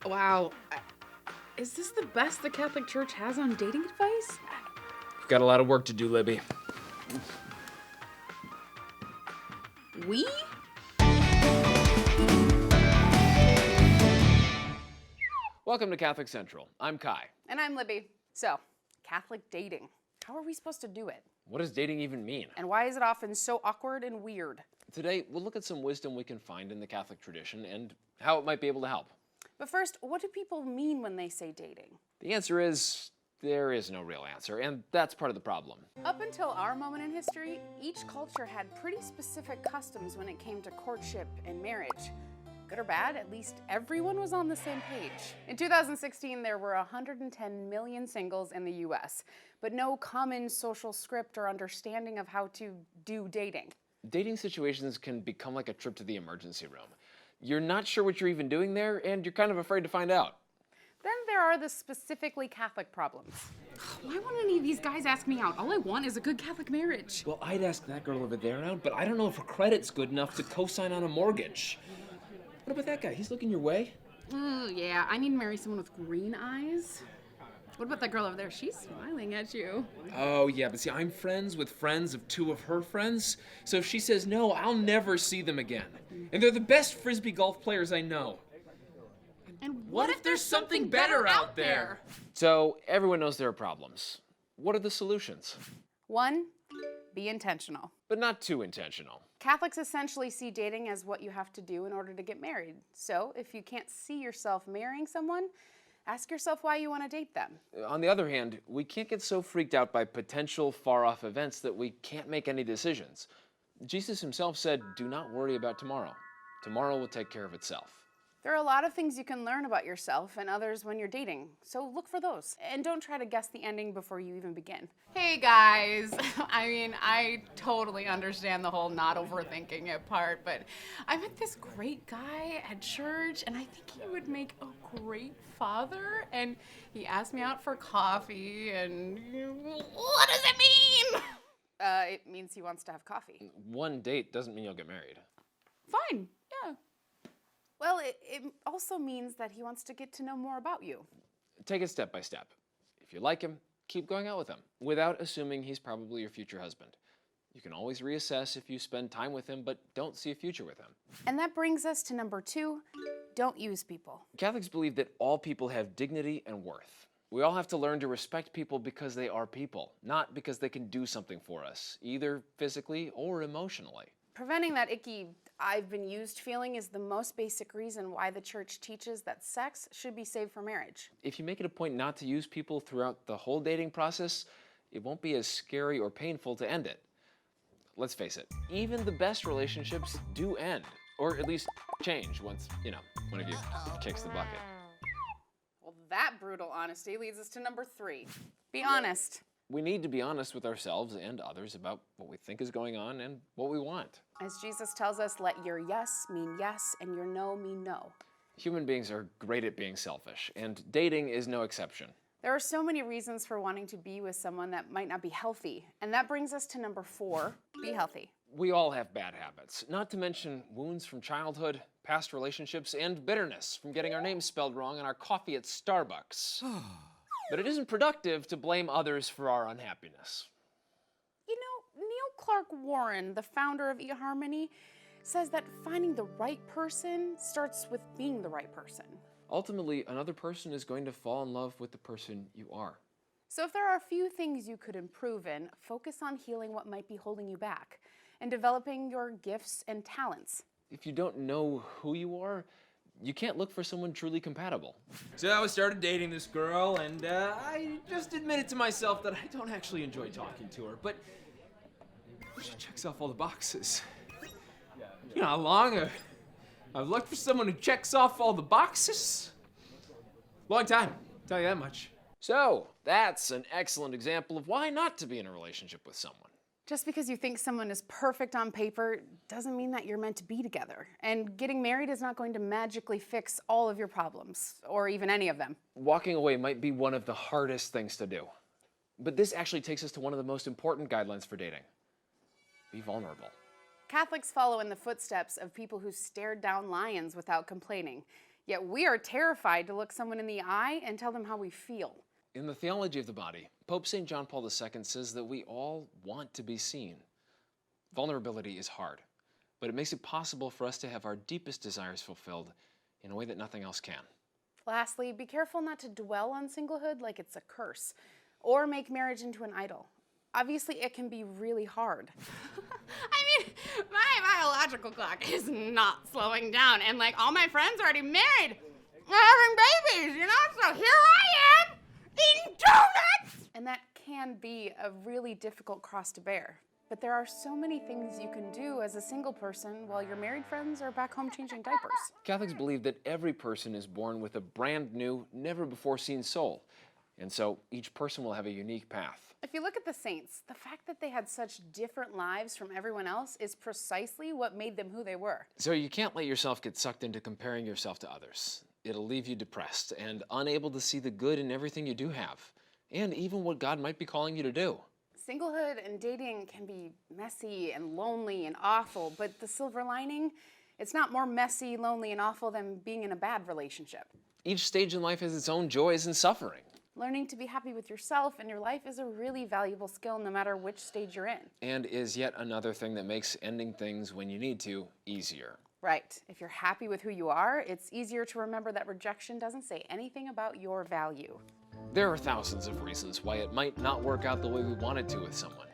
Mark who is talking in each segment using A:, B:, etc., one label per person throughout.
A: Wow. Is this the best the Catholic Church has on dating advice?
B: We've got a lot of work to do, Libby.
A: We?
B: Welcome to Catholic Central. I'm Kai.
A: And I'm Libby. So, Catholic dating. How are we supposed to do it?
B: What does dating even mean?
A: And why is it often so awkward and weird?
B: Today, we'll look at some wisdom we can find in the Catholic tradition and how it might be able to help.
A: But first, what do people mean when they say dating?
B: The answer is, there is no real answer, and that's part of the problem.
A: Up until our moment in history, each culture had pretty specific customs when it came to courtship and marriage. Good or bad, at least everyone was on the same page. In 2016, there were 110 million singles in the US, but no common social script or understanding of how to do dating.
B: Dating situations can become like a trip to the emergency room. You're not sure what you're even doing there, and you're kind of afraid to find out.
A: Then there are the specifically Catholic problems. Why won't any of these guys ask me out? All I want is a good Catholic marriage.
B: Well, I'd ask that girl over there out, but I don't know if her credit's good enough to co-sign on a mortgage. What about that guy? He's looking your way.
A: Yeah, I need to marry someone with green eyes. What about that girl over there? She's smiling at you.
B: Oh, yeah, but see, I'm friends with friends of two of her friends, so if she says no, I'll never see them again. And they're the best Frisbee golf players I know.
A: And what if there's something better out there?
B: So, everyone knows there are problems. What are the solutions?
A: 1, be intentional.
B: But not too intentional.
A: Catholics essentially see dating as what you have to do in order to get married. So if you can't see yourself marrying someone, ask yourself why you want to date them.
B: On the other hand, we can't get so freaked out by potential far-off events that we can't make any decisions. Jesus himself said, "Do not worry about tomorrow. Tomorrow will take care of itself."
A: There are a lot of things you can learn about yourself and others when you're dating, so look for those. And don't try to guess the ending before you even begin. Hey guys, I totally understand the whole not overthinking it part, but I met this great guy at church and I think he would make a great father, and he asked me out for coffee, and what does it mean? It means he wants to have coffee.
B: One date doesn't mean you'll get married.
A: Fine, yeah. Well, it also means that he wants to get to know more about you.
B: Take it step by step. If you like him, keep going out with him, without assuming he's probably your future husband. You can always reassess if you spend time with him, but don't see a future with him.
A: And that brings us to number 2, don't use people.
B: Catholics believe that all people have dignity and worth. We all have to learn to respect people because they are people, not because they can do something for us, either physically or emotionally.
A: Preventing that icky "I've been used" feeling is the most basic reason why the church teaches that sex should be saved for marriage.
B: If you make it a point not to use people throughout the whole dating process, it won't be as scary or painful to end it. Let's face it, even the best relationships do end, or at least change once, one of you kicks the bucket.
A: Well, that brutal honesty leads us to number 3. Be honest.
B: We need to be honest with ourselves and others about what we think is going on and what we want.
A: As Jesus tells us, let your yes mean yes and your no mean no.
B: Human beings are great at being selfish, and dating is no exception.
A: There are so many reasons for wanting to be with someone that might not be healthy. And that brings us to number 4, be healthy.
B: We all have bad habits, not to mention wounds from childhood, past relationships, and bitterness from getting our names spelled wrong on our coffee at Starbucks. But it isn't productive to blame others for our unhappiness.
A: You know, Neil Clark Warren, the founder of eHarmony, says that finding the right person starts with being the right person.
B: Ultimately, another person is going to fall in love with the person you are.
A: So if there are a few things you could improve in, focus on healing what might be holding you back and developing your gifts and talents.
B: If you don't know who you are, you can't look for someone truly compatible.
C: So I started dating this girl, and I just admitted to myself that I don't actually enjoy talking to her, but she checks off all the boxes. You know how long I've looked for someone who checks off all the boxes? Long time, I'll tell you that much.
B: So, that's an excellent example of why not to be in a relationship with someone.
A: Just because you think someone is perfect on paper doesn't mean that you're meant to be together. And getting married is not going to magically fix all of your problems, or even any of them.
B: Walking away might be one of the hardest things to do. But this actually takes us to one of the most important guidelines for dating. Be vulnerable.
A: Catholics follow in the footsteps of people who stared down lions without complaining. Yet we are terrified to look someone in the eye and tell them how we feel.
B: In the theology of the body, Pope St. John Paul II says that we all want to be seen. Vulnerability is hard, but it makes it possible for us to have our deepest desires fulfilled in a way that nothing else can.
A: Lastly, be careful not to dwell on singlehood like it's a curse, or make marriage into an idol. Obviously, it can be really hard. I mean, my biological clock is not slowing down, and like all my friends are already married, having babies, you know? So here I am, eating donuts! And that can be a really difficult cross to bear. But there are so many things you can do as a single person while your married friends are back home changing diapers.
B: Catholics believe that every person is born with a brand new, never-before-seen soul, and so each person will have a unique path.
A: If you look at the saints, the fact that they had such different lives from everyone else is precisely what made them who they were.
B: So you can't let yourself get sucked into comparing yourself to others. It'll leave you depressed and unable to see the good in everything you do have, and even what God might be calling you to do.
A: Singlehood and dating can be messy and lonely and awful, but the silver lining, it's not more messy, lonely, and awful than being in a bad relationship.
B: Each stage in life has its own joys and suffering.
A: Learning to be happy with yourself and your life is a really valuable skill no matter which stage you're in.
B: And is yet another thing that makes ending things when you need to easier.
A: Right. If you're happy with who you are, it's easier to remember that rejection doesn't say anything about your value.
B: There are thousands of reasons why it might not work out the way we want it to with someone,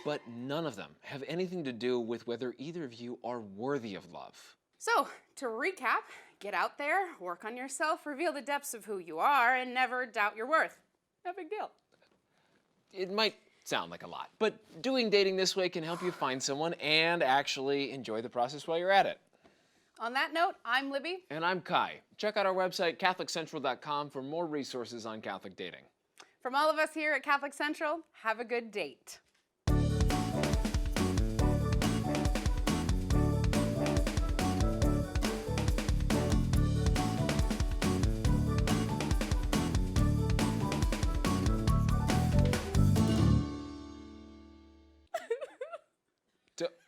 B: but none of them have anything to do with whether either of you are worthy of love.
A: So, to recap, get out there, work on yourself, reveal the depths of who you are, and never doubt your worth. No big deal.
B: It might sound like a lot, but doing dating this way can help you find someone and actually enjoy the process while you're at it.
A: On that note, I'm Libby.
B: And I'm Kai. Check out our website, CatholicCentral.com, for more resources on Catholic dating.
A: From all of us here at Catholic Central, have a good date.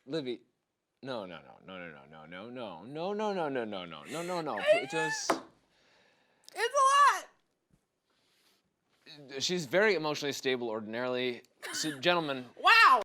B: Libby, no. Just...
A: It's a lot!
B: She's very emotionally stable ordinarily. So, gentlemen...
A: Why